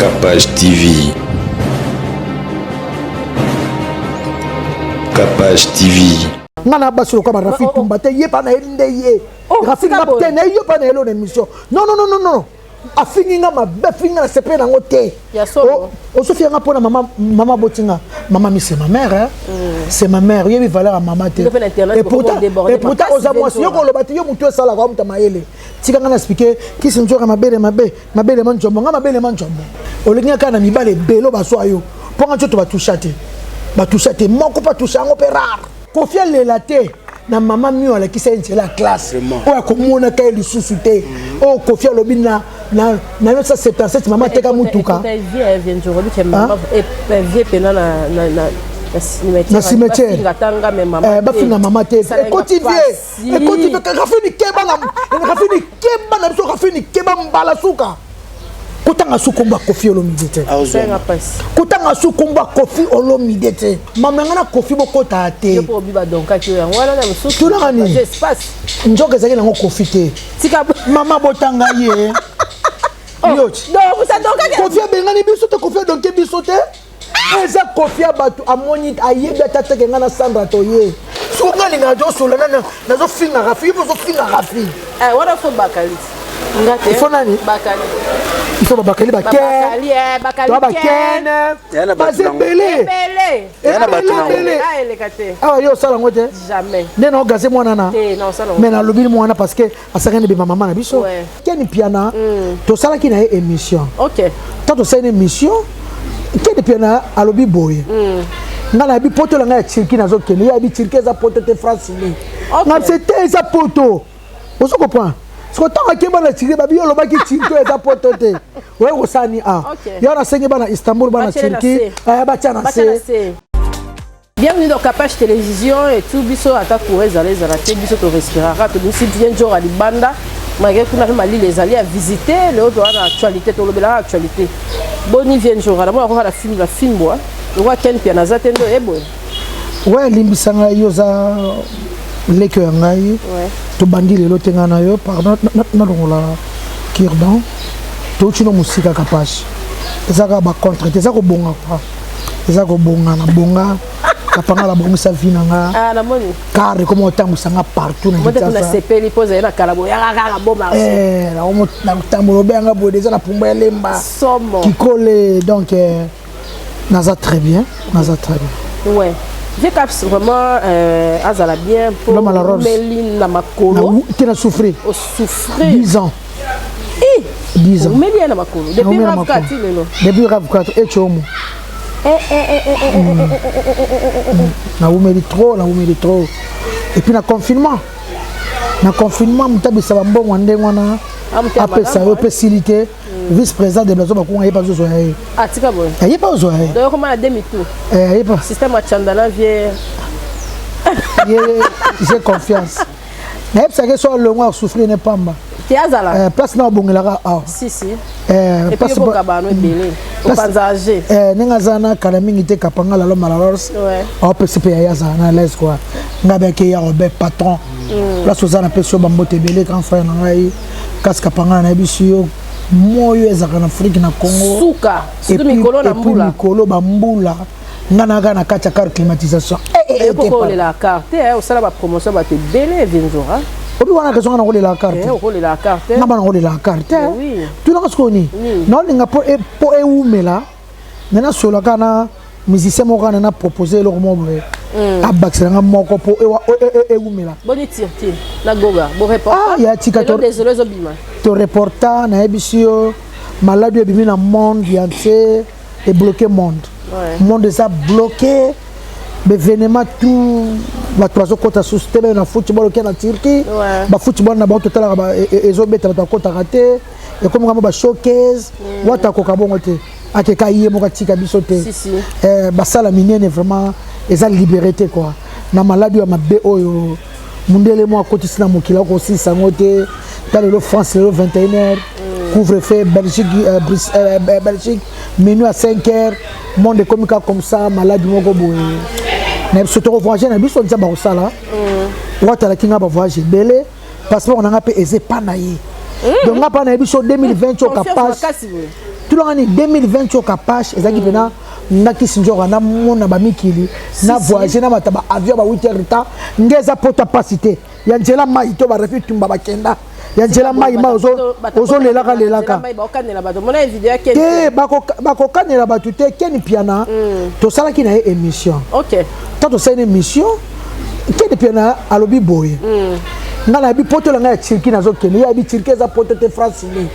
KAPASHTV. KAPASHTV. Ngana baso ko ba Rafi Tumbate ye pa na ende ye. Rafi Ngapte na yo pa na elo émission. Non. Afini nga mabe finga se pe na ngote. O Sophia nga pona mama botinga. Maman mi c'est ma mère hein. C'est ma mère, yebi valeur à maman te. Et pourtant aux amours yo ko lobati yo mutu sala ko mutama yele. Tika nga na expliquer Kissi Djora mabele manjombo nga mabele manjombo. Olinga kana mibale belo baso ayo. Ponga to ba touchate. Ba touchate moko pa toucha ngo pe rare. Koffi lelaté na maman mio ala kisa nti la classe. O ko mona kay li susute. O Koffi lobi na 1977 maman teka mutuka. Vient Djora bi maman et vie pena na cimetière ngatanga me maman ba finga maman te continue Rafini keba na biso Rafini keba mbala suka kotanga sukomba Koffi olomidete kotanga sukomba Koffi olomidete mamanga na Koffi bokota te po biba donc ka yo wana na mususu tuna ni espace njoke zaki nango Koffi te tika mama botanga ye yoch non vous donc Koffi bengani biso te Koffi donc biso te eza Koffi abatu amoni ayeba tata ke ngana Sandra toye songa linga jo sola na zo finga Rafi zo finga Rafi wana fo bakali ngate il faut nani bakali il faut bakali bakene bazebele ah yo sala ngote jamais nena ogaze mwana na non sala mais na lobili mwana parce que asakane be maman na biso keni piana to sala ki na émission OK tant to sala une émission keni piana alobi boye ngala bi poto la nga tirki na zo keni ya bi tirki za poto te France ni na c'était za poto on se comprend ce que tant que bana tirki ba bi yo loba ki tirki za poto te ouais osani yo na sengi bana Istanbul bana tirki ba tiana se. Bienvenue dans Kapage Télévision et tout biso attaque pour Ezalaka biso to respirera to biso bien Djora di banda malgré qu'on a mali les alliés à visiter le autre dans actualité to lobela actualité boni vient Djora moi on va la film bois on voit ken piano za tendo e boy ouais limbisanga yo za leke ngai to bandi le lotenga na yo pardon na longola kirdan to chino musika Kapage ezaka ba contre ezaka bonga pa ezaka bonga na bonga kapanga la bomisa vina nga na moni car comme autant musanga partout na kitasa na sepeli pose na kalabo ya kaka bomba na omo na tambo benga bo déjà na pumba lemba somo qui colle donc naza très bien ouais j'ai caps vraiment azala bien pour Méline na makolo qui a souffert 10 ans 10 ans Méline na makolo depuis Rav 4 et chomo na umeli trop et puis na confinement mutabisa bambongo ndenge wana apesa yo facilité vice-président de blazo bakunga yepa zo yae atika boy yepa zo yae donc comment la demi tour yepa système chandala vie j'ai confiance na yepsa ke so longo souffrir ne pamba Ezalaka place na bongelaka si et puis boka bano belé opanzager ninga zana kala mingi te kapanga la malaros PCP ya zana les quoi ngabe ke ya Robert patron la sozana peso bambote belé grand frère na ngai kas kapanga na bisio moyo ezaka na Afrique na Congo suka surtout mikolo na mbula mikolo bambula ngana kana kacha car climatisation ko le la carte au sala ba promotion ba te belé Djora obi wana kaso ngana role la carte role la carte ngaba role la carte oui tu na kaso ni non ninga po eumela nena solo kana musicien mo kana na proposer leur membre abaxanga moko po eumela boni tirti na goga bo report ya tikato désolé zobima to reporter na ebisio malade ebimi na monde entier et bloqué monde monde ça bloqué l'événement tout la troisième côte associée na football qui na Turquie ba football na ba total ba ezobeta ba côte raté et comme ba showcase wata ko kabongo te akeka yé mo katika biso te ba sala minene vraiment eza liberté quoi na maladie ya Mabe oyo mundele mo akoti sina mokila ko sisa ngote dans le France le 21h couvre-feu Belgique menu à 5h monde comme ça maladie moko boye na surtout voyager na biso nzamba osala wata la kinga ba voyager belé passeport on a pe eze pa na ye donc nga pa na biso 2020 au Kapage tulangani 2020 Kapash ezaki pena na Kissi Djora na mona ba mikili na voyager na mataba avion ba 8 heures retard ngeza pota pasité ya njela mai to ba refi tumba ba kenda ya njela mai ma ozo lelaka te bako kanela ba tuté keni piana to sala ki na émission OK to sala émission keni piana alobi boye ngana bi poto la nga cirki na zo keni ya bi cirki za poto te France ni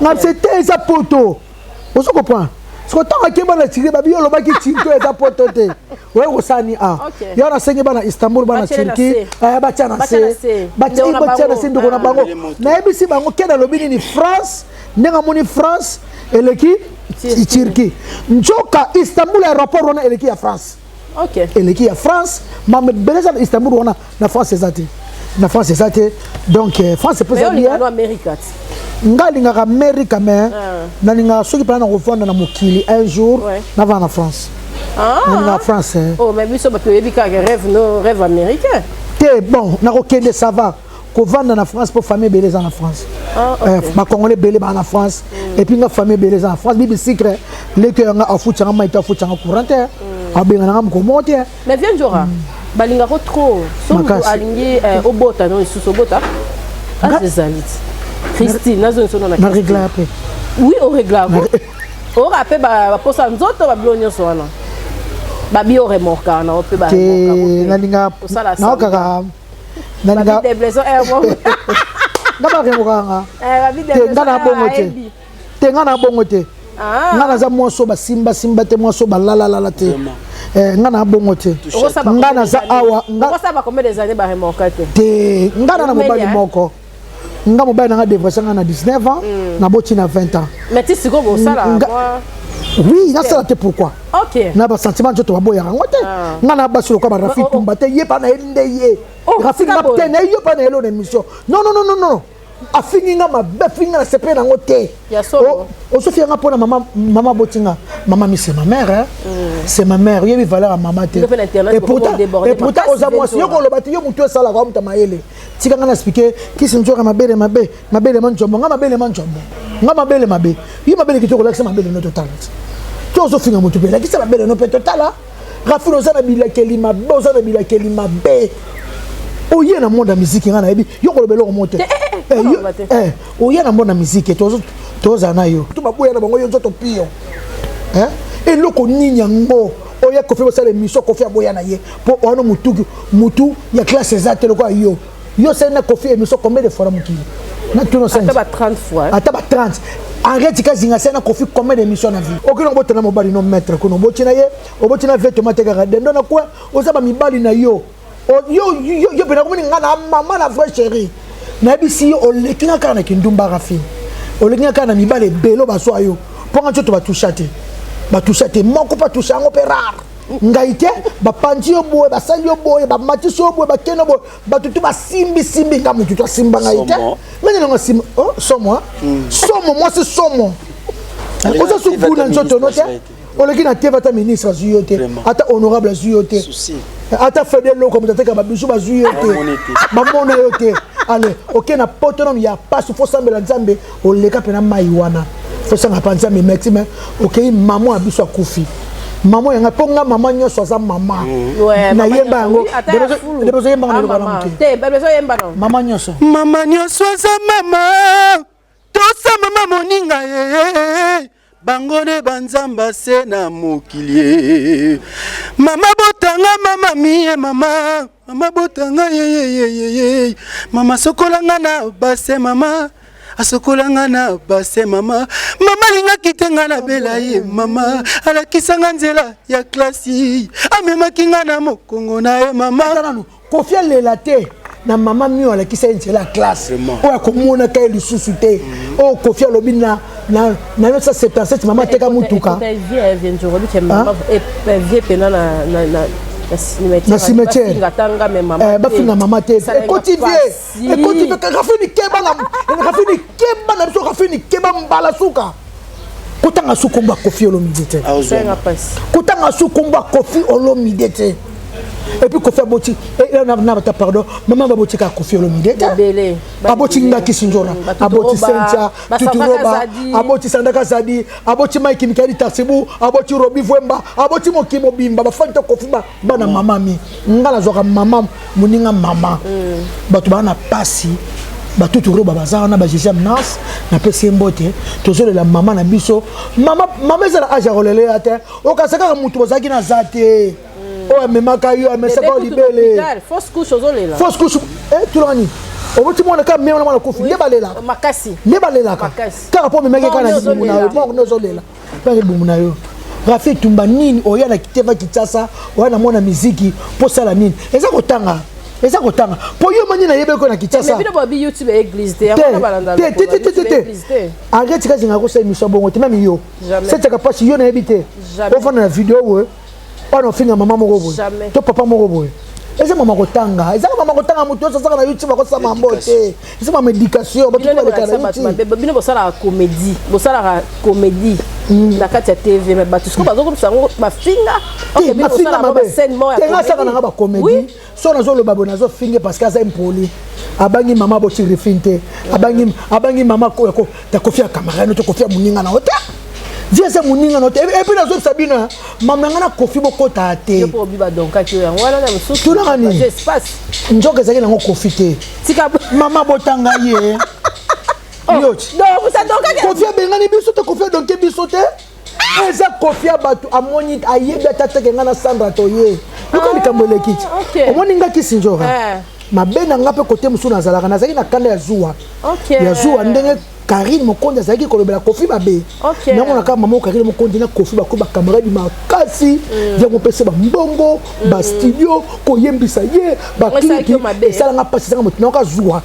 nga c'était za poto ozo comprendre so tant que bana cirki ba bi yo lo ba ki cirki za poto te ouais osani a yo na sengi bana Istanbul bana cirki ba tiana se ba tiana se ndoko na bango na bi si bango kena lobi ni France nenga moni France eleki cirki njoka Istanbul aéroport wana eleki ya France OK eleki ya France mais beleza Istanbul wana na France ezati na France ezati donc France peut ça bien Amérique ngalinga Amérique mais na linga soki plan na revendre na mokili un jour na va na France na France oh mais biso ba to yebika rêve américain te bon na okende ça va ko vendre na France pour famille beleza na France ba congolais belé ba na France et puis na famille beleza na France bibi secret les que nga afuchanga maita afuchanga courante abenga na ko monter mais viens Djora balinga ko trop somo alingi obota no isusu obota azezalit Christine nazo nsono na régler après oui au régler au rappel ba posa nzoto ba blonyo sona ba bio remorka na ope ba nalinga na okaka nalinga des blessures na ba remorka ngana bongote te ngana bongote ngana za moso ba simba te moso ba la te ngana bongote ngana za awa ngana ba combien des années ba remorka te ngana na mobali moko nga mobali na devrait sanga na 19 ans na boti na 20 ans mais tu sais comment ça là oui na ça pourquoi OK na ba sentiment joto ba boya ngote nga na ba solo ko ba rafi tumba te ye pa na ende ye rafi na te na yo pa na elo na émission non afingi nga mabe finga na sepe na ngote o so fianga pona maman botinga maman mi c'est ma mère hein c'est ma mère yebi valeur à maman te et pourtant aux amours yo ko lobati yo mutu sala ko mta maele tika nga na expliquer Kissi Djora mabele manjombo nga mabele manjombo nga mabele mabe yo mabele kitoko lakisa mabele no total to so finga mutu bela kisa mabele no pe total rafi no zana bilakeli mabe oye na monde musique nga na yebi yo ko lobelo ko mote oye na monde musique toza na yo to baboya na bango yo nzoto pio et loko nini yango oye Koffi bosala émission Koffi aboya na ye po ono mutu ya classe ezate loko yo c'est na Koffi émission combien de fois mukili na tuno 5 ata ba 30 fois ata ba 30 arrête ka zinga c'est na Koffi combien d'émissions na vie okino botana mobali no maître ko no botina ye obotina veto mateka dendo na quoi ozaba mibali na yo yo pena ko nga na maman na vraie chérie na bisi yo olekinga kana kindumba rafi olekinga kana mibale belo baso ayo ponga njoto batushate moko pa tushango pe rare ngaite ba panji yo boye ba sali yo boye ba matisi yo boye ba keno boye ba tutu ba simbi nga mutu to simba ngaite mene nga sim somo moi c'est somo oza su kuna njoto note olekina teva ta ministre zuyote ata honorable zuyote ata fedelo comme tateka ba bisu ba zuyote ba mona yote allez OK na potonom ya passe faut sambela nzambe oleka pena mai wana faut sanga panza me merci mais OK maman abiso akufi maman yanga ponga maman nyoso za maman na yemba yango debezo yemba ngalo kana mke te bebezo yemba no maman nyoso za maman to sa maman moninga bangone banzamba se na mokili mama botanga mama mie mama botanga ye mama sokolanga na base mama asokolanga na base mama linga kitenga na bela ye mama alakisanga nzela ya klasi amemaki nga na mokongo na ye mama Koffi lela te na maman mio alakisa nzela classe oya komona ka lisusu te o Koffi alobi na 1977 maman teka mutuka na cimetière bafinga mama te ekoti rafini keba na biso rafini keba mbala suka kotanga sukomba Koffi olomide te kotanga sukomba Koffi olomide te Et puis Koffi aboti et on a pardon maman aboti ka Koffi Olomide aboti ngaki sinjora aboti sentia tuturoba aboti sandaka zadi aboti Mike Mikali Tasibu aboti Robi Vwemba aboti Mokimo Bimba ba fanta Koffi ba bana mama mi ngala zoka mama muninga mama batu bana pasi batu turoba bazana ba jija nas na pesi mbote tozole la mama na biso mama ezala aja rolele ate okasaka mutu bozaki na zate oh mais makayo mais ça va libérer fausse couche ozolela fausse couche tout le monde on veut moi ka même na Koffi nebalela makasi nebalela ka car pour me meka kana zimuna bon nozolela pas bumuna yo Rafi tumba nini oya na kiteva kitasa oya na mona muziki pour ça la nini eza kotanga pour yo mani na yebe ko na kitasa mais bino bobi YouTube église te on balanda arrête ka zinga ko sa émission bongo te même yo c'est ka pas yo na yebite on va na vidéo we on finga maman moko boy to papa moko boy eza maman kotanga muto ça na YouTube ko sa mambote eza ma médication ba bino ba bino bosala comédie na kati ya TV mais ba tout ce que bazo comme ça ba finga OK bino bosala ba scène mo ya comédie ça na ba comédie so na zo lo babo na zo finga parce que ça impoli abangi mama bo tiri finte abangi mama ko ta Koffi ya camarade to Koffi ya muninga na hota viens ça muninga na hota et puis na zo Sabina mama ngana Koffi boko ta te yo po biba donc ka yo wana na mususu tout na ni espace njoka zaki na Koffi te tika mama botanga ye yoch non vous donc Koffi bengani biso te Koffi donc biso te eza Koffi batu amoni ayeba tata ngana Sandra toye yuko likambole kiti omoni ngaki sinjora Mabe na ngape kote musu na Ezalaka nazaki na kanda ya zuwa ya zuwa ndenge Karine Mokonde azaki kolobela Koffi Mabe nango na kama mama Karine Mokonde na Koffi bakoba camarade makasi via kopesa ba mbongo ba studio koyembisa ye ba clip sala nga pasi nga moto na zuwa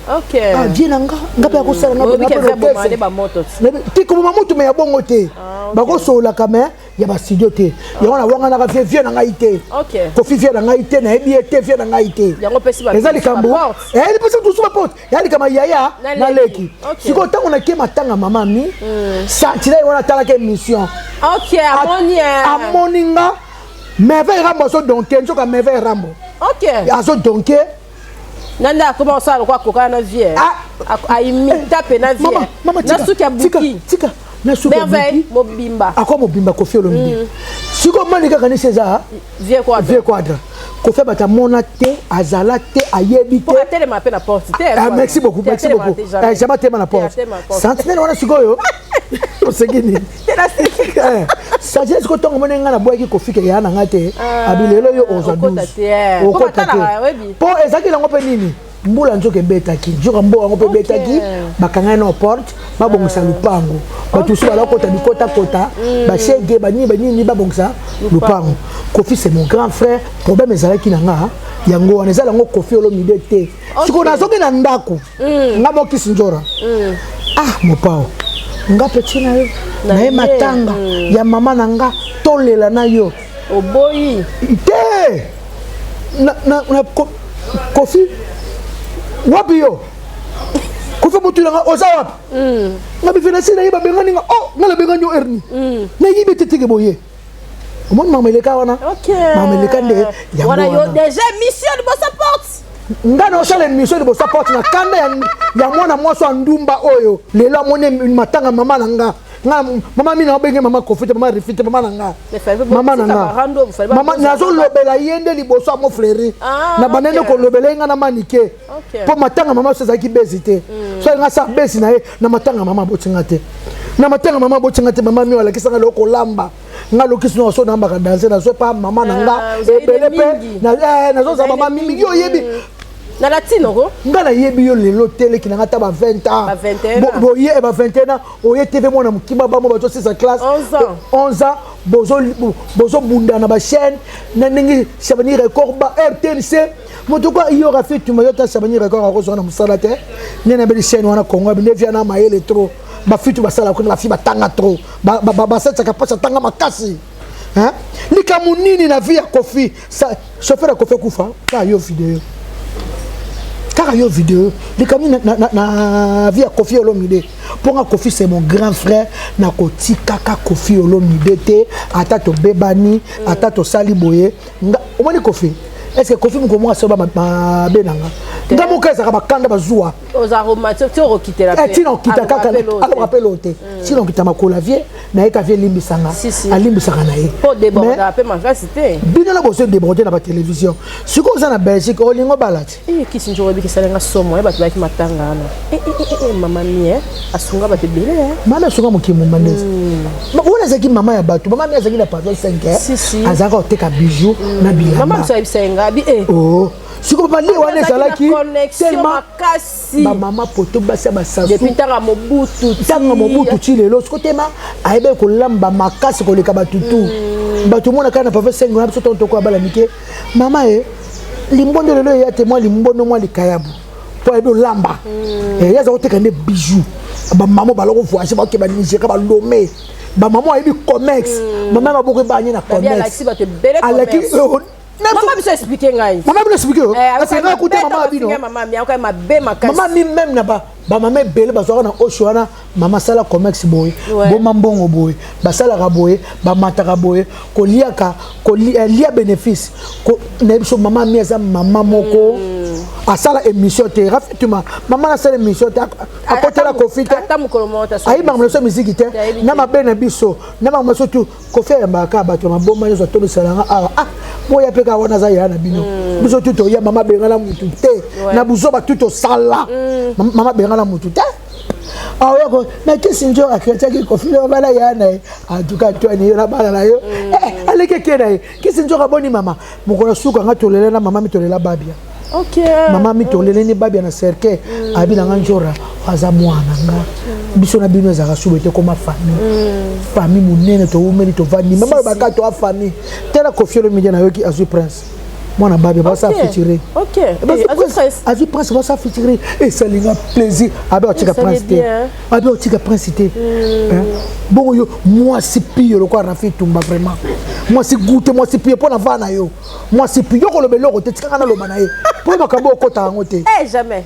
vie na ngape ya kosala nga ba moto tiko mama moto me ya bongo te bako sola kama ya ba studio te yango na wanga na vie na ngai te Koffi vie na ngai te na ebi te vie na ngai te yango pesi ba ezali kambo eli pesi tout sur porte yali kama yaya na leki siko tango na ke matanga mama mi santila wana tala ke mission amoninga meve rambo so donke njoka meve rambo azo donke nanda comment ça quoi koka na vie imita pe na vie na suki abuki tika na suki merveille mobimba akwa mobimba Koffi Olomide siko mani kaka ni César vie quadre Koffi bata mona te azala te ayebi te pour atteindre ma peine à porte merci beaucoup jamais te na porte sentinelle wana sikoyo osegini sagesse ko tongo mona ngana boyaki Koffi ke yana ngate abilelo yo ozadus okota te po ezaki lango pe nini mbula nzoke betaki joka mbo ngo pe betaki bakanga na porte babongisa lupango batu su bala kota bikota ba shege bani babongisa lupango Koffi c'est mon grand frère problème ezalaki nanga yango wana ezala ngo Koffi Olomide te siko nazoke na ndako ngamo kisinjora mopao nga petit na yo na matanga ya mama nanga tolela na yo oboyi te na Koffi wapi yo Koffi mutu nga oza wapi nga bifenasi na yiba bengani nga nga la bengani yo erni na yibe teteke boye omoni mameleka wana mameleka nde wana yo déjà mission de bossa porte nga na osala mission de bossa porte na kanda ya mwana mwasi wa ndumba oyo lelo amoni matanga mama na nga mama mina obenge mama Koffi te mama rifite mama nanga mama nanga mama nazo lobela yende liboso amo fleri na banene ko lobela nga na manike po matanga mama so zaki bezite so nga sa bezi na ye na matanga mama botinga te na matanga mama botinga te mama mi wala kisanga loko lamba nga lokisi no so namba ka danser na so pa mama nanga ebele pe na zo za mama mimi yo yebi na latino ko ngala yebi yo lelo tele ki nanga ta ba 20 ans bo ye ba 21 ans oye TV mona mukima ba mo ba to 6 classe 11 ans bozo bunda na ba chaîne na ningi Sabani record ba RTNC moto kwa iyo Rafi tumayota Sabani record ko zo na musala te nena be chaîne wana Congo be via na maele trop ba fitu basala ko na fi batanga trop ba setsa kapasa tanga makasi hein likamunini na vie ya Koffi chauffeur ya Koffi kufa ka yo video car yo vidéo les comme na via Koffi Olomide pour nga Koffi c'est mon grand frère na koti kaka Koffi Olomide te ata to bebani ata to sali boye omoni Koffi est-ce que Koffi Mukomo soba Mabe nanga ngamo kaza ka bakanda bazua aux aromatiques tu quitter la paix tino kita kaka alors rappel ote sinon kita makola vie na eka vie limbisanga alimbisanga na ye pour déborder après ma facilité bino la bosse déborder na ba télévision siko za na Belgique olingo balati Kissi njoro bi kisalenga somo e batu ba ki matanga na maman mie asunga ba te belé mama asunga mokimu mandezi ona zaki mama ya batu mama mie zaki na pardon 5 azaka oteka bijou na bilamba mama so ibisenga bi oh siko papa li wana ezalaki tellement kasi ba mama poto basa basasu depuis tanga mobutu ti lelo siko tema ayebe kolamba makasi koleka batutu batu mona kana papa 5 na biso tonto ko bala mike mama limbondo lelo ya te moi limbondo moi likayabu po ebe lamba yaza oteka ne bijou ba mama baloko voyager ba ke ba Nigeria ba lomé ba mama ayebi comex mama ba boko ba nyina comex alaki maman bisa expliquer ngai maman bisa expliquer parce que écoute maman bino maman mi akay mabe makasi maman mi même na ba maman bele ba zo na oshoana maman sala comex boy bo mambongo boy ba sala ka boy ba mataka boy ko liaka ko lia bénéfice ko na biso maman mi eza maman moko asala émission te rafetuma maman na sala émission te akotela Koffi te ayi ba mleso musique te na mabe na biso na ba mleso tu Koffi ya mbaka ba to maboma yo to bisalanga boya peka wana za yana bino biso tuto ya mama bengala mutu te na buzo ba tuto sala mama bengala mutu te yako na Kissi njo akretaki Koffi lo bala yana atuka to ni na bala na yo aleke kena Kissi njo ka boni mama mukona suka ngatolela na mama mitolela babia mama mitolele ni babia na cercle abina nganjora aza mwana nga biso na bino za kasubete koma famille munene to umeli to vani mama baka to famille tela Koffi lo media na yoki azui prince mwana babia ba sa featurer azui prince ba sa featurer et ça linga plaisir abe otika prince te abe otika prince te bon yo moi si pire le quoi rafi tumba vraiment moi si goûter moi si pire pour na vana yo moi si pire ko lo belo ko te tika na lo bana ye pour makambo okota ngo te jamais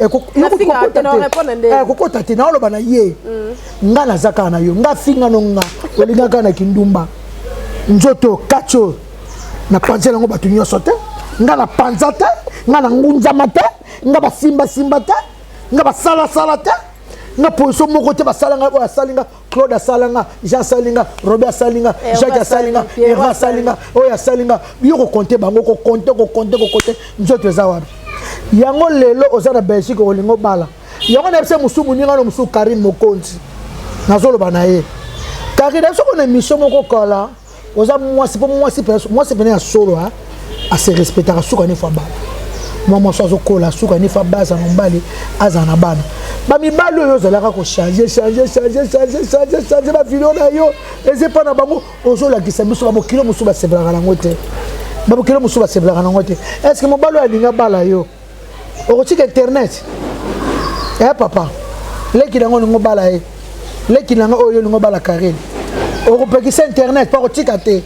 kokota te na lo bana ye nga na zaka na yo nga finga no nga olinga kana kindumba njoto kacho na panzela ngo batu nyoso te nga na panza te nga na ngunza mate nga ba simba te nga ba sala te nga position moko te ba salanga o salinga Claude Salinga Jean Salinga Robert Salinga Jacques Salinga Eva Salinga o ya salinga yo ko compter bango ko compter njoto za wapi yango lelo ozana Belgique olingo bala yango na bise musumu ninga no musu Karim Mokonzi nazolo banaye kakida soko na mission moko kola oza mwasi pene ya solo a se respecter suka ni fa bala moi so kola suka ni fa baza nombali azana bana ba mibalo yo zalaka ko changer ba video na yo eze pa na bango ozola kisa biso ba bokilo musu ba seblaka na ngote ba bokilo musu ba seblaka na ngote est-ce que mobalo ya linga bala yo okotika internet papa leki nango ngo bala leki nango oyo ngo bala Karine okopekisa internet pa kotika te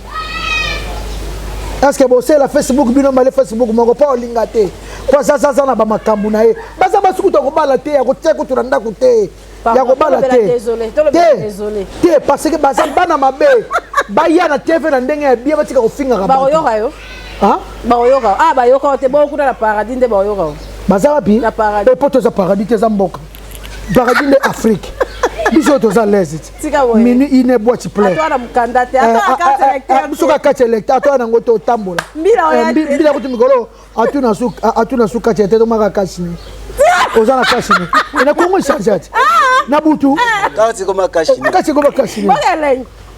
est-ce que bosse la Facebook bino male Facebook moko pa olinga te kwa sasa na ba makambu na ye baza basuku to ko bala te ya ko teko to randa ko te ya ko bala te désolé te parce que baza bana mabe ba ya na TV na ndenge ya bia batika ko finga ka ba oyoka yo ba oyoka te bo kuna la paradis nde ba oyoka baza wapi e poto za paradis te za mboka paradis de Afrique biso to za lezi mini ine boîte plein atwa na mukanda te biso ka kati electa atwa na ngoto tambola mbila ko tumikolo atuna suka te to maka kashini ozana kashini ina kongo chanjati na butu kati ko makashini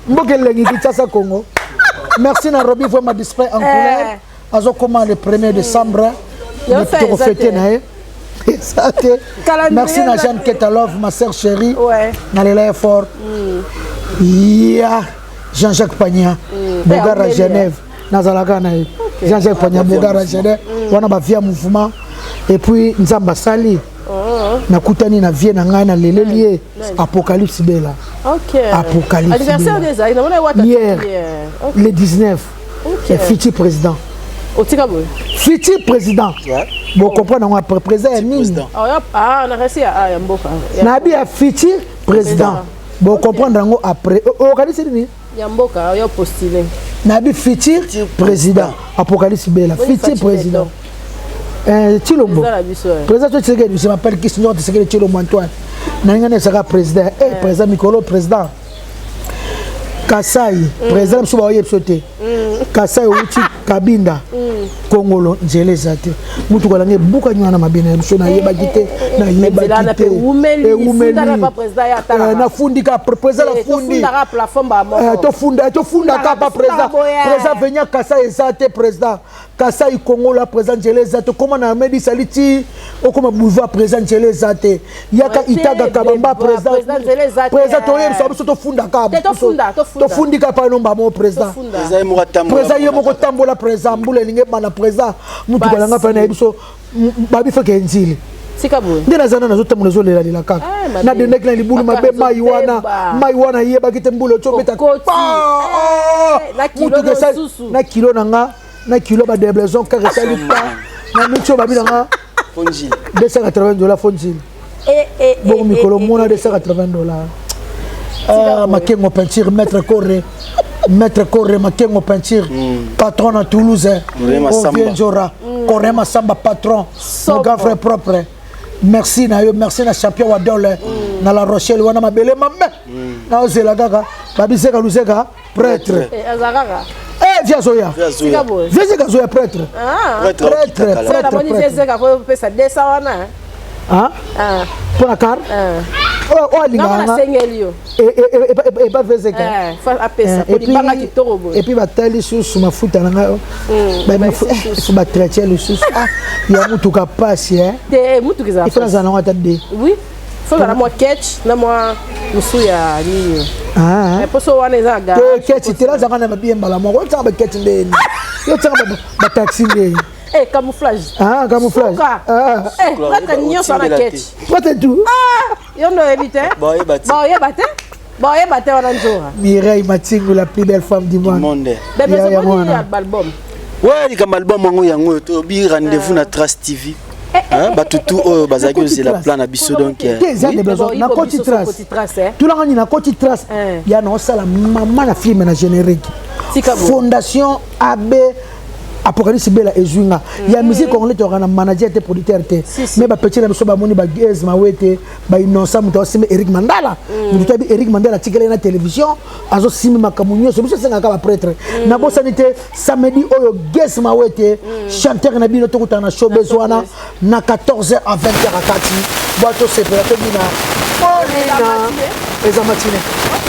mbokelengi kitasa Congo merci na Robi vraiment display en couleur azo comment le 1er décembre to fêter nae merci na Jeanne Ketalov ma sœur chérie na lela fort Jean-Jacques Pagna Bogara Genève nazalaka na Jean-Jacques Pagna Bogara Genève wana ba via mouvement et puis nzamba sali nakutani na vie na ngai na lelelie apocalypse bela apocalypse anniversaire des aïe hier le 19 futur président futur président bon comprendre on président nini na resi ya mboka na bi ya futur président bon comprendre ngo après organiser ni ya mboka yo postuler na bi futur président apocalypse bela futur président Chilombo. Président Tshisekedi, je m'appelle Kissi, Tshisekedi Chilombo Antoine. Nangane sera président. Président Mikolo, président. Kasai, président Msubaoye Psote. Kasai Uchi Kabinda. Kongolo Njele Zate. Mutu Kalange Buka Nyana Mabine, Msona Yeba Gite, na Yeba Gite. Umeli, na fundi ka président la fundi. To funda ka pa président. Président Venya Kasai Zate président. Kasai Congo la président Njele Zate. Comment na Medi Saliti, o comme boulevard président Njele Zate. Yaka Itaga Kabamba président. Président Toyem Sabuso to funda ka. To fundi ka pa nomba mo président. Président Yemoko Tambola président Mbule Linge Mana président mutu balanga pa na biso babi fa kenzili sikabo ndena zana nazo tambo nazo lela lela kaka na de nek na libulu mabe mai wana yeba kite mbule chobeta mutu ke sa na kilo nanga na kilo ba déblaison ka resali pa na micho babi nanga fonjil $280 fonjil bon mikolo mona $280 makengo peinture maître Corre makengo peinture patron à Toulouse on vient Djora Corre Massamba patron mon grand frère propre merci na champion wa dole na la Rochelle wana mabele mamme na Ezalaka babiseka luseka prêtre Ezalaka viens Zoya viens prêtre pour la carte et puis batali sous mafuta nanga faut batraiter le sous ya mutu ka passe il faut ça na tande oui faut la moi catch na moi musu ya ni poso wana zaga catch tela zanga na bien bala mo ko tsaba catch ndeni yo tsaba ba taxi ndeni camouflage. Camouflage. Là, tu sur la quête. Toi, t'es tout. Yo no éviter. Bon, on a Djora. Mireille Matingo, la plus belle femme du monde. Bébé, c'est bon, il y a l'album. Ouais, il y a un album, il y a rendez-vous na Très TV. Batutu bazaki c'est la plan abiso donc na Koti Trace tout la ngani na Koti Trace ya na sala maman na film na générique fondation AB Apocalypse Bela Ezunga ya musique congolais to kana manager te producteur te mais ba petit la biso ba moni ba gez ma wete ba innocent muto sime Eric Mandala muto bi Eric Mandala tikele na télévision azo sime makamunyo so biso senga ka prêtre na bo sanité samedi oyo gez ma wete chanteur na bino to kutana show bezwana na 14h à 20h à kati boato separateur bina molina ezamatine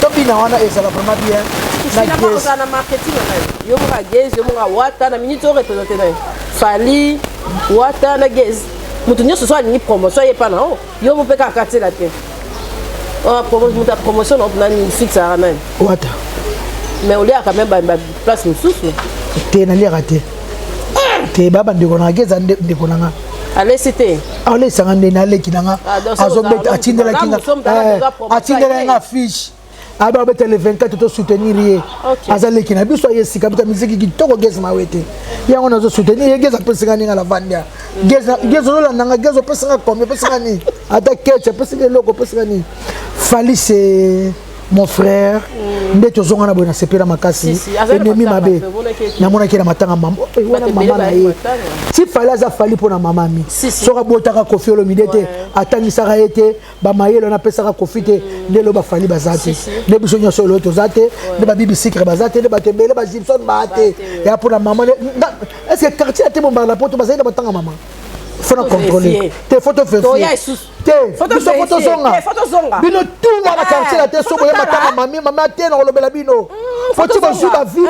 to bina wana ezala vraiment bien na marketing yo mo gez yo mo wata na minute au représenter fali wata na gez mutu nyo ce soit ni promotion y pas na yo mo pe ka quartier la te promotion on a une fixe à nan wata mais on lui a quand même ba place nous souffle te na li raté te baba ndiko na gez ndiko na nga allez c'était allez sangande na leki nanga azobet atindela kinga atindela nga fiche aba bete le 24 to soutenir ye azale kina biso yesi kabita musique ki toko gez mawete yango nazo soutenir ye gez apesanga ninga la vandia gez lo nanga gez opesanga combien pesanga ni ata ketch pesanga loko pesanga ni fali c'est mon frère ndeto zonga na bona sepela makasi ennemi mabe na mona kila matanga mambo wana mama na ye si fali za fali pona mama mi soka botaka Koffi lo midete atangisaka ete ba mayelo na pesaka Koffi te ndelo ba fali bazate ne biso nyoso lo to zate ne ba bibi secret bazate ne ba tembele ba Gibson baate ya pona mama est-ce que quartier te bomba la poto bazate batanga mama faut la contrôler tes photos vérifiées photo zonga bino tout na quartier la te so boye matanga mama te na kolobela bino faut ba juda vie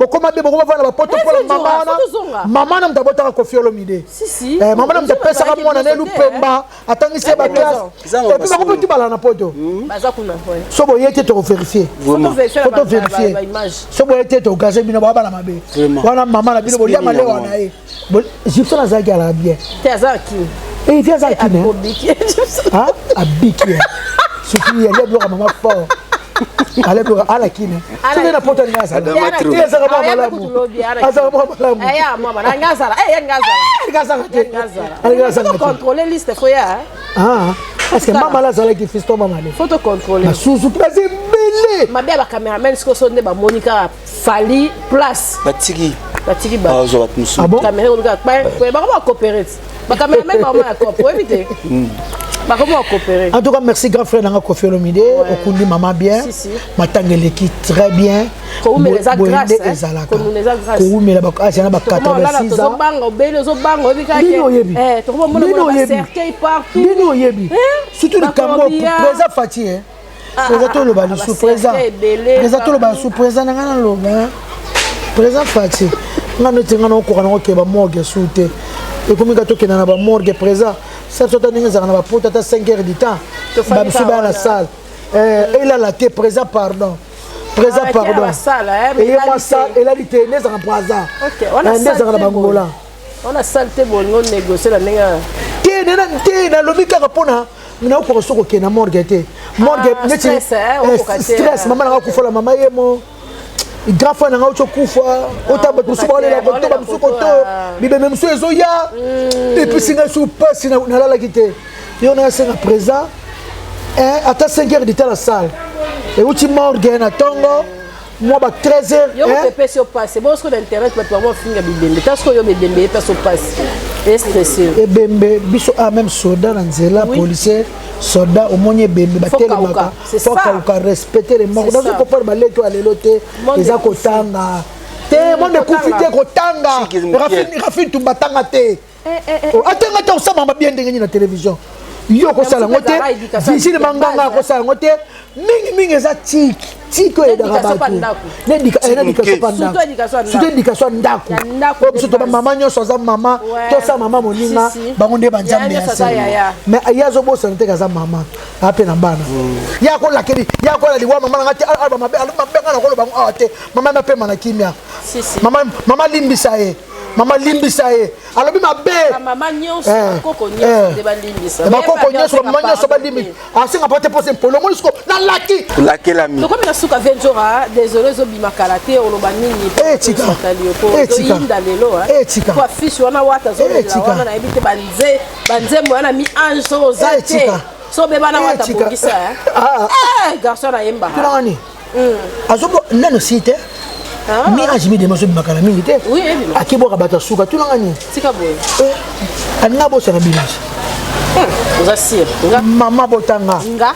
comment be boko vana ba poto pour maman na mtabota Koffi lo mide maman na mtapesa kama mwana ne lupemba atangise ba classe et puis bako petit bala na poto baza kuna so boye te to vérifier photo vérifier so boye te to gaze bino ba bala mabe wana maman na bino bolia male wana Gibson azaki ala bien te azaki et vient azaki ne abiki surtout il y a bloc maman fort ale bloc ala kine c'est na poto ngasa il ça va malamu asa ba malamu aya mama ngazala ngazala contrôler liste faut ya parce que maman la zala ki fiston maman photo contrôler na sous plaisir belé mabe ba cameraman sko sonde ba Monica fali place batiki batiki ba ah bon caméra on regarde pas ba coopérer ba caméra même ba ma cop oui vite ba comment coopérer en tout cas merci grand frère nanga Koffi Olomide okundi maman bien matangeleki très bien ko umeza grâce Ezalaka ko umeza grâce ko umela ba asiana ba 86 ans bango belo zo bango bika ke to ko mona ba cercueil partout bino yebi surtout le Cambo présent Fâché présent to le ba sous présent to le ba sous présent nanga na loba présent Fâché ngano tinga no ko kana ko ba morgue soute et comme gato ke na ba morgue présent ça soit dans les armes pour 5 heures du temps ba biso ba la salle et là la présent pardon présent pardon et moi ça et là il était né en présent OK on a ça bangola on a salté bongo négocier la ninga té na lobika kapona na ko soko ke na morgue té morgue stress maman na ko fola maman yemo grand frère nanga ucho kufa otaba kusubale la boto ba musukoto bibe même so ezoya et puis singa sou passe na la kité yo na senga présent ata 5 heures de temps la salle et uchi morgue na tongo moi ba 13 heures yo pepe sur passe bon ce que l'internet peut avoir finga bibende parce que yo bibende pas sur passe et stressé et bembe biso a même soda na nzela policier soda au monye bembe batelemaka faut ka respecter les morts dans ko pas baleto alelote eza kotanga te monde kufite kotanga rafin tumbatanga te atanga ta osama bien ndenge na télévision yo ko sala ngote vigile manganga ko sala ngote mingi eza tiko e darabatu ne dika panda surtout dika ndako surtout ba maman nyoso za maman to sa maman moninga bango nde banzambe ya mais ayazo bo santé kaza maman ape na bana ya ko lakeli ya ko la liwa maman ngati alba mabe na ko lo bango ate maman na pe mana kimia maman limbisa ye maman limbisa ye alobi mabe maman nyonso koko nyonso de balimbisa ba koko nyonso maman nyonso balimbi asinga pote pose polo monisko na laki la mi donc comme na suka Djora désolé zo bima kalaté oloba nini tika inda lelo tika kwa fiche wana wata zo wana na ebite banze mwana mi ange so zate so beba na wata bongisa garçon na yemba tunani azobo nano site mi ajimi de maso bima kala mingi te oui akiboka bata suka tunangani tika boy anna bo sana bilage oza sir mama botanga nga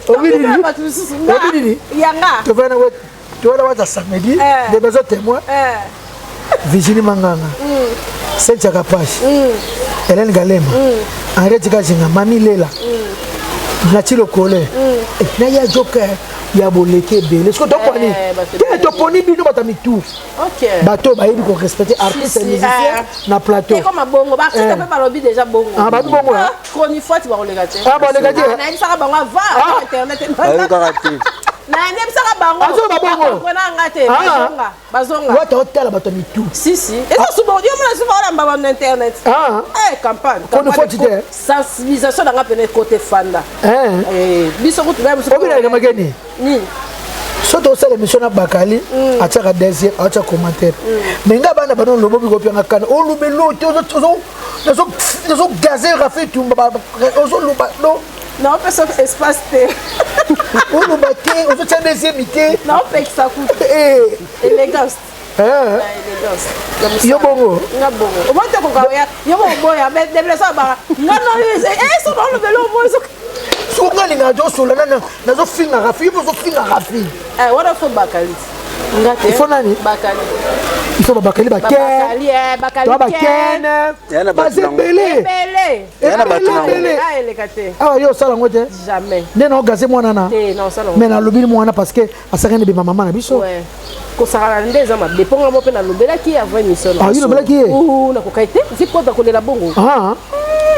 obili yanga tu vas voir samedi des besoins témoins Virginie Manganga Cynthia Kapashi Hélène Galema Henriette Kazinga Mami Lela Natilo Kole na ya joker ya boleke bele est-ce que tu connais tu poni bino batamitu OK bato ba yebi ko respecter artiste et musicien na plateau et comme bongo ba artiste peut balobi déjà bongo ba bongo chronique fois tu ba regarder ba regarder na isa bango va internet na ndebisaka bango azo ba bongo kona ngate bazonga wata hotela batamitu si eza subo dio mona subo la mbaba na internet campagne sensibilisation dans la côté fanda biso ko tuba biso ko bila mageni ni soto sala mission na bakali ataka deuxième acha commentaire mais nga bana bano lobo bi ko pianga kana o lubelo tozo gazer rafet tumba ozo luba non personne espace te o luba te ozo tcha deuxième ité non pek ça coûte élégance yo bongo nga bongo o monte ko kawya yo bongo ya be déplacer ba nga no so no lubelo mo so nga linga jo so la na zo finga rafi yo zo finga rafi wana fo bakali ngate il faut nani bakali il faut bakali bakali yana bazebele yana batuna elekate yo sala ngote jamais nena gaze mwana na non sala mais na lobili mwana parce que asakane be maman na biso ouais ko sala ndeza ma deponga mo pe na lobela ki avant émission yo lobela ki na ko kaite zipo da ko lela bongo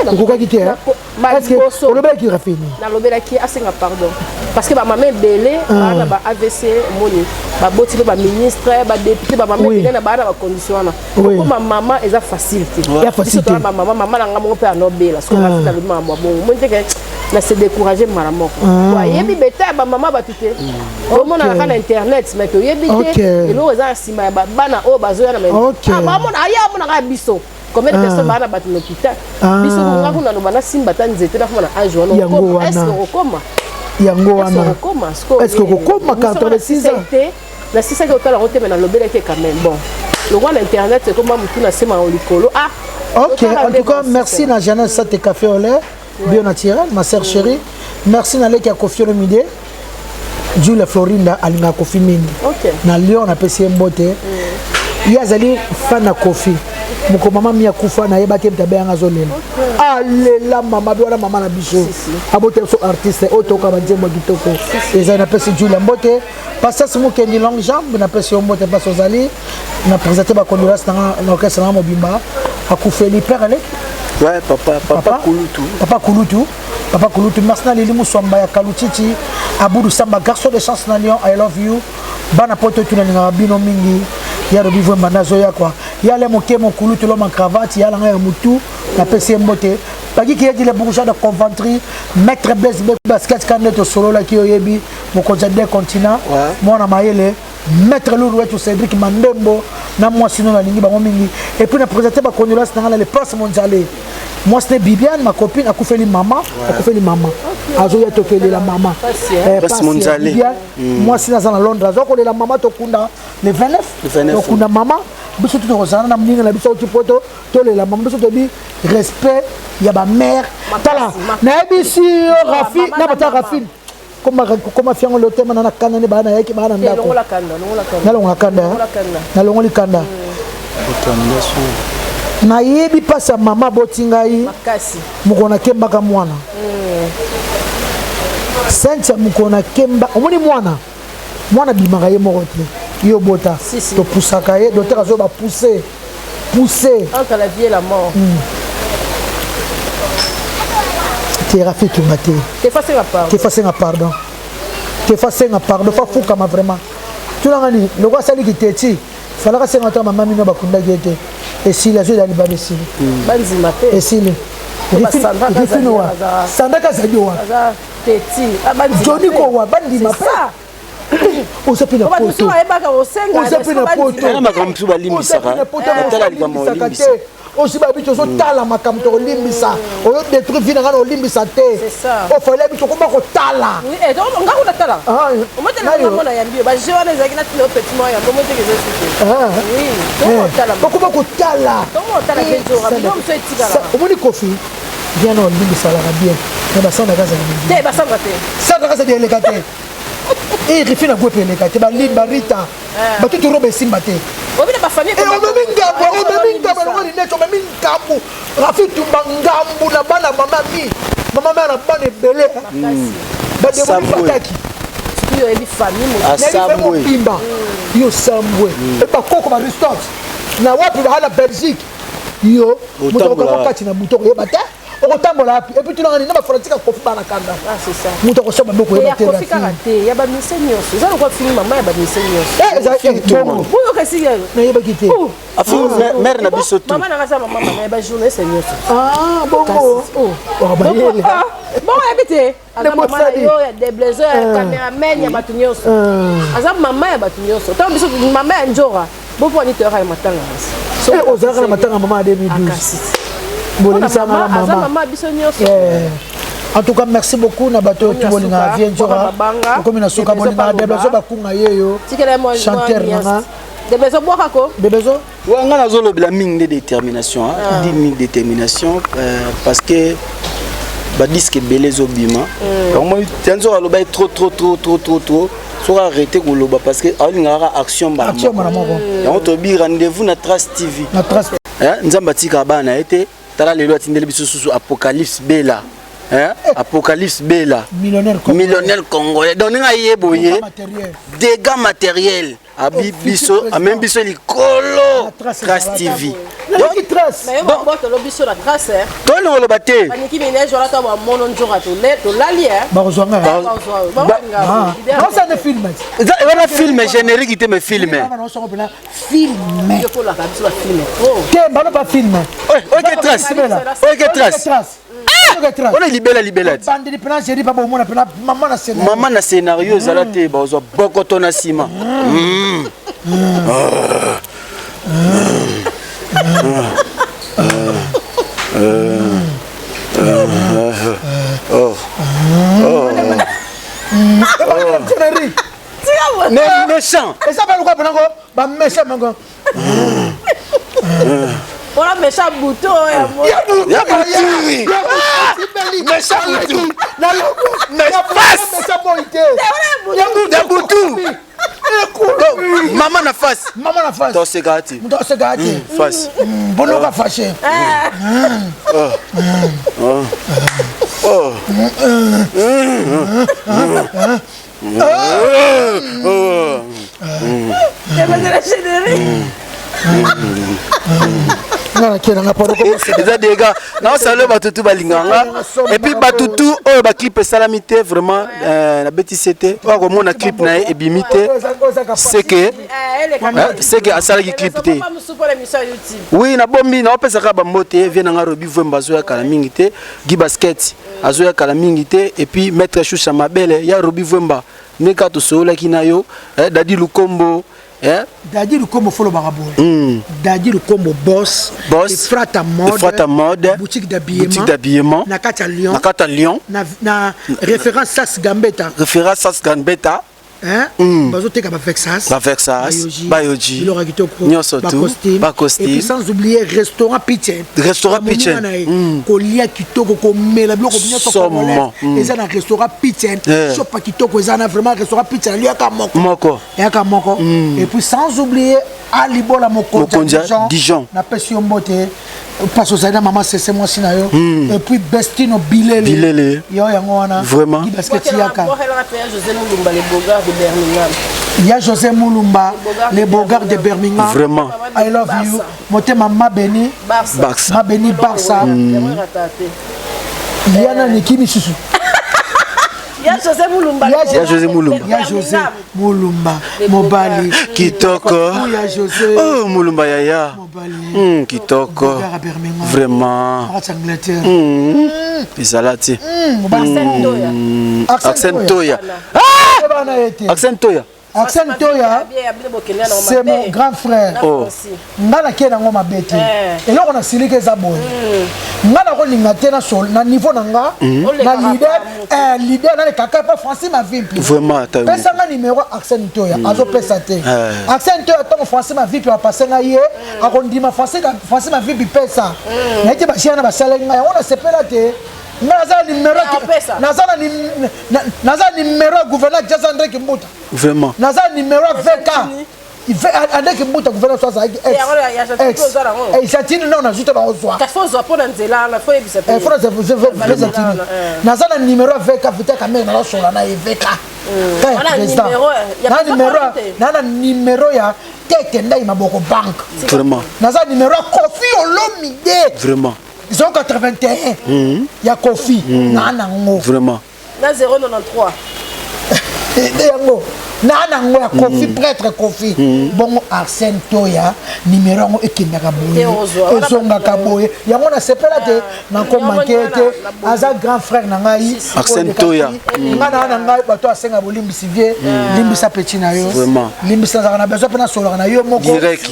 kukuka ki te est-ce que o lobela ki rafini na lobela ki asenga pardon parce que ba maman belé na ba AVC moni ba boti ba ministre ba député ba maman belé na ba na ba condition na ko maman eza facilité ya facilité maman na ngamo pe anobela parce que na fita le maman bon mo ndeke na se décourager maramo wa yebi beta ba maman ba tuté o mona na internet mais to yebi te elo eza sima ba bana o bazo ya na mais ba mona aya mona ka biso combien de personnes bana bat l'hôpital biso nga kuna no bana simba tanzete na fona âge wana est-ce que okoma yango wana est-ce que okoma 86 ans na sisa que otala rote mais na lobela que quand même bon le roi l'internet c'est comme mutu na sema olikolo ah OK en tout cas merci na Jeannette ça te café au lait bio naturel ma sœur chérie merci na leki ya Koffi le midi Julia Florinda alinga Koffi mingi na Lyon na pesi mbote yazali fan na Koffi moko mama mi akufa na yeba te mtabe nga zolela alela mama bi wala mama na biso abote so artiste otoka banjembo kitoko eza na pesi Julia mbote pasas muke ni long jambe na pesi mbote paso zali na présenter ba condoléances na orchestre na mobimba Akufelaki père ale ouais papa Kulutu merci na lili musomba ya Kalutichi Aboudou Samba garçon de chance na Lyon I love you bana poto tu na bino mingi ya robivo manazo ya kwa ya le mokemo Kulutu lo ma cravate ya la ya mutu na pesi mbote pagi ki yedi le bourgeois de conventerie maître basket canet solo la ki oyebi mokonza de continent mona mayele maître Lourou to Cédric Mandembo na moi sinon na lingi bango mingi et puis na présenter ba condoléances dans les places mondiales moi c'est Bibiane ma copine Akufelaki maman azoya tokele la maman place mondiale moi c'est dans Londres azoko la maman tokunda le 29 tokunda maman biso tout rozana na mninga na biso tipoto to le la maman biso to bi respect ya ba mère tala na bisi Rafi na bata Rafi Comment faire le thème na kanda ne bana yaki bana ndako na longola kanda na yebi pasa mama botingai makasi mukona kemba ka mwana sentia mukona kemba omoni mwana bimaka ye moko te yo bota to pusaka ye docteur azo ba pousser entre la vie et la mort thérapie tout maté t'effacer un pardon fa fuka ma vraiment tout l'angani le roi sali ki teti fala ka senga ta mama mino bakunda gete et si la jeu dali ba besi banzi mape et si le rifinoa sandaka zajoa teti abanzi joni ko wa bandi mape osapina poto osiba bicho so tala makamto olimbisa oyo détruire vie ngana olimbisa te o fallait bicho koma ko tala oui et donc nga ko tala o mate na mona yambi ba jeune ezaki na tilo petit moya ko mote ke zesite oui ko tala ko tala ko tala ke Djora bino mso etikala o moni Koffi bien on olimbisa la bien mais ba sanda kaza te ba sanda kaza de lekate et rifina go pe lekate ba limba rita ba tout robe simba te obina ba famille ko minga ngoni neto mingambu rafi tumba ngambu na bana mama na bana belé ba de pataki yo ebi famille mo pimba yo sambwe e ba koko ba restart na wapi ba hala Belgique yo mutoko kati na mutoko ye bata okotambola api et puis tu n'as pas frontière Koffi bana kanda c'est ça mutoko soba boko ye bata Koffi karaté ya ba misenyo ça le quoi film maman ya ba misenyo ça bon oui kasi na ye ba kité afi mère na biso tout maman na sa maman na ba journée senyo ah bongo ba yele bon habité ana maman yo ya des blazers caméraman ya batunyo azam maman ya batunyo tant biso maman ya Djora bon pour ni te ra matanga so ozalaka na matanga maman de 2012 maman biso nyonso en tout cas merci beaucoup na bato to bolinga vient Djora comme na soka bolinga de bezo bakunga yeyo chanteur nanga de bezo boka ko de bezo wanga na zolo bila mingi de détermination dit mingi détermination parce que ba disque belé zo bima donc moi tienzo aloba trop so arrêter ko loba parce que alinga action ba on to bi rendez-vous na Très TV na Très nzamba tika bana été tala lelo atindeli biso susu apocalypse bela apocalypse bela millionnaire congolais donc nga yeboye dégâts matériels abi biso même biso likolo Très TV donc mais on va te lobiso la Très to le lo baté aniki mine Djora to ba mono Djora to lali ba rozanga non ça de film ça film générique était me filmer film ko la kabisa film ke ba pas film OK Très on est libella bande de plan série pas bon maman na scénario zalate ba zo bokoto na sima méchant. Et ça va quoi pendant bah méchant mango. Voilà méchant bouton ya bouton. Méchant bouton. Ya bouton. Maman na face. Maman na face. Toi c'est gâté. Toi c'est gâté. Face. Bon on va fâcher. Déjà des gars, non salut Batutu balinganga et puis Batutu oh ba clip salamité vraiment la bétisité oh comment on clip na et bimité c'est que asala ki clip té oui na bombi na opesa ka ba moté vient na robi vemba zo ya kala mingi té gi basket azo ya kala mingi té et puis maître Choucha Mabele ya robi vemba ne ka to sola kinayo dadi lukombo Dadi le combo follow barabo. Dadi le combo boss. Frata mode. Boutique d'habillement. Nakata Lyon. Na référence Sas Gambetta. Bazoteka ba Vexas. Bayoji. Et puis sans oublier restaurant Pitchen. Kolia kitoko ko mela bloko binyoto ko. Et ça na restaurant Pitchen. Chopa kitoko ezana vraiment restaurant Pitchen lui aka moko. Et puis sans oublier Alibola moko Dijon. Na pesi mbote. Parce que ça maman c'est moi sinayo. Et puis Bestino Bilele. Yo yango wana. Vraiment. Il y a José Moulumba, les Bogards de Birmingham. Vraiment. I love you. Moté Maman Beni. Barça. Il y a Niki Misusu. Il y a José Moulumba. Il y a José Moulumba. Mobali. Kitoko. Il y a José. Oh, Moulumba Yaya. Mobali. Kitoko. Vraiment. Ezalaka. Accent Toya. Accent Toya, c'est mon grand frère. Ngana kena ngoma bete. Et là on a sili que ça bon. Ngana ko linga tena sol na niveau nanga na leader na le kaka pas français ma vie. Vraiment ta. Pesa nga numéro Accent Toya, azo pesa te. Accent Toya tant français ma vie puis passer nga ye, arrondima français ma vie puis pesa. Na été ba chiana ba salenga, on a sepela te. Naza numéro gouverneur Jazandre Kimbuta. Vraiment. Naza numéro VK. Il fait avec Kimbuta gouverneur soit ça. Et Jatine non ajoute dans Ozoa. Naza numéro VK vite quand même na sola na VK. Na numéro ya tete ndai maboko bank. Vraiment. Naza numéro Koffi Olomide. Vraiment. Ils ont 81. Il y a Koffi. Vraiment. Na 093. Nanango ya Koffi prêtre Koffi. Bon Arsène Toya numéro ekindaka boye. Ezonga kaboye. Yango na sepela te na ko manquete aza grand frère na ngai Arsène Toya. Ngana na ngai bato asenga bolimbi sivie limbisa petit na yo. Vraiment. Limbisa na besoin pena solo na yo moko.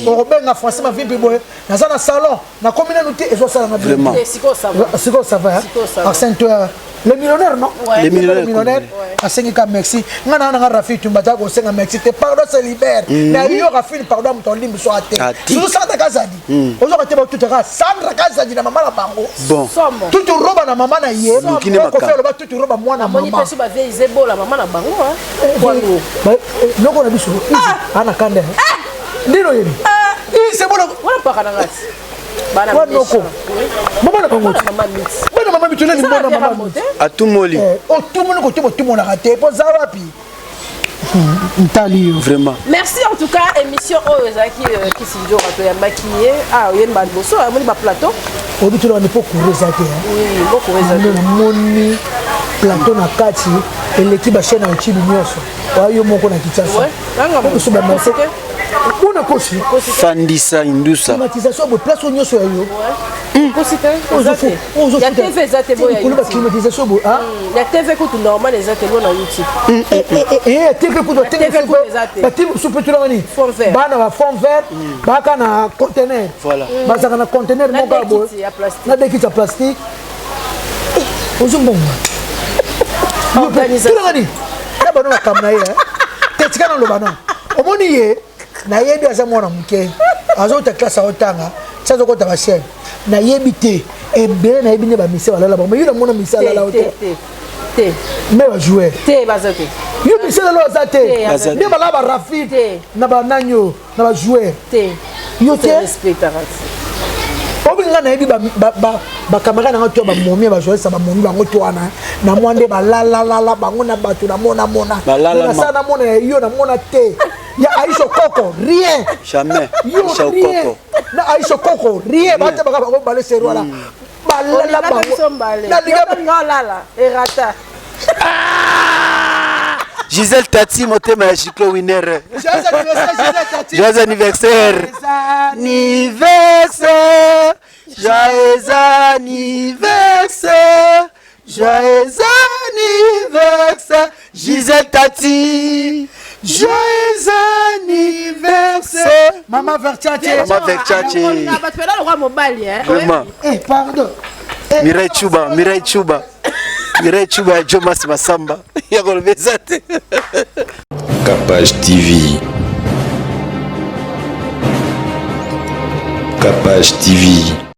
Obenga français ma vie boye. Na za na salon na commune nuti ezo sala na vraiment. Siko ça va. Arsène Toya le millionnaire non? Les millionnaires. Asengi ka merci. Ngana na Rafi Tumbata ko senga merci te pardon se libère. Na yo Rafi pardon ton limbi so ate. Tout ça ta kazadi. Ozo ka te ba tout ka Sandra kazadi na maman na bango. Bon. Tout roba na maman na ye. Ko faire le ba tout roba moi na maman. Moni pesu ba vie izebo la maman na bango hein. Noko na biso. Ana kande. Ndino yeni. C'est bon. Wala paka na ngati. Bana noko. Maman na bango. Bana maman bituna ni mbona maman. Atumoli. Oh tout monde ko tout monde na raté po za wapi. Vraiment. Merci en tout cas émission Ezalaki Kissi Djora to ya maquillé yen ba boso amoni ba plateau. Obi tu ne peux courir ça te. Oui, beaucoup raison. Moni plateau na kati et l'équipe a chaîne en chili nyoso. Wa yo moko na kitasa. Ouais. Nanga mo. So ba merci. Kuna kosi. Fandisa indusa. Climatisation bo place nyoso ya yo. Kosite. Il y a TV zate bo ya. Kuna climatisation bo ah. Il y a TV ko tout normal les zate bo na YouTube. TV ko TV ko zate. Ba TV super tu ngani. Bana ba fond vert, ba kana conteneur. Voilà. Ba za kana conteneur mo ba bo. Na de kit plastique. Ozumbo. Organisation. Tu ngani. Na ba no kamna ye. tika na loba non omoni ye nayebi aza mwana muke azota classe aotanga sazo kota ba chef nayebi te ebele nayebi ne ba mise balala ba mais yo na mona mise alala ote te mais ba jouer te bazate yo mise alala ozate ne bala ba rafit na ba nanyo na ba jouer te yo te respectera obinga nayebi ba caméra na to ba momi ba jouer sa ba momi bango to wana na mwande ba la bango na bato na mona na sa na mona yo na mona te ya Aisha Koko rien jamais Aisha Koko na Aisha Koko rien ba te ba ba balé serwa la balala bango na liga ngala erata Gisèle Tati motema ya Chiclo winner joyeux anniversaire joyeux anniversaire Gisèle Tati joyeux anniversaire Maman Verchache vraiment pardon Mireille Chuba ya Jomas Masamba ya kolobeza te KAPASHTV KAPASHTV